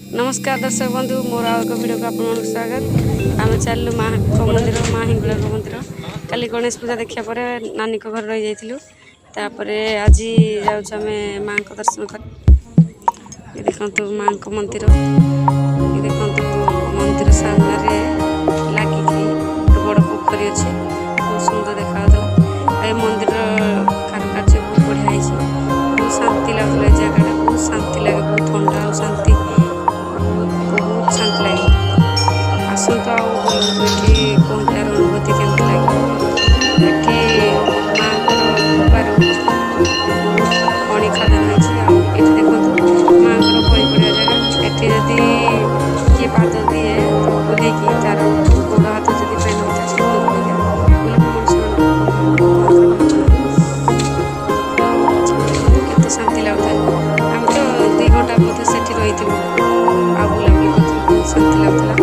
नमस्कार दर्शक बंधु मोर आउ एक वीडियो को आपन स्वागत। आम चलू माँ मंदिर माँ हिंगुला मंदिर काली गणेश पूजा देखा पर नानी घर रही जाइलु तापर आज जाऊँ माँ दर्शन कर देखु माँ मंदिर देखु मंदिर सामने लगे बड़ पोखरी अच्छी बहुत सुंदर देखा मंदिर कारुकार्य बहुत बढ़िया बहुत शांति लगुला जगह बहुत शांति लगे बहुत ठंडा और शांति बहुत शांति लगे आसतु आठी कहते अनुभूति केमती लगे माँ कृपार खଣି खदान होती देखो माँ बड़ी बढ़िया जगह एटी जदि किए पाद दिए बुलेकी तार गोड़ हाथ जब पेन केते शांति लगुता आम तो 2 घंटा बोधे से रही आ बुलाबुली कर शांति लगुला।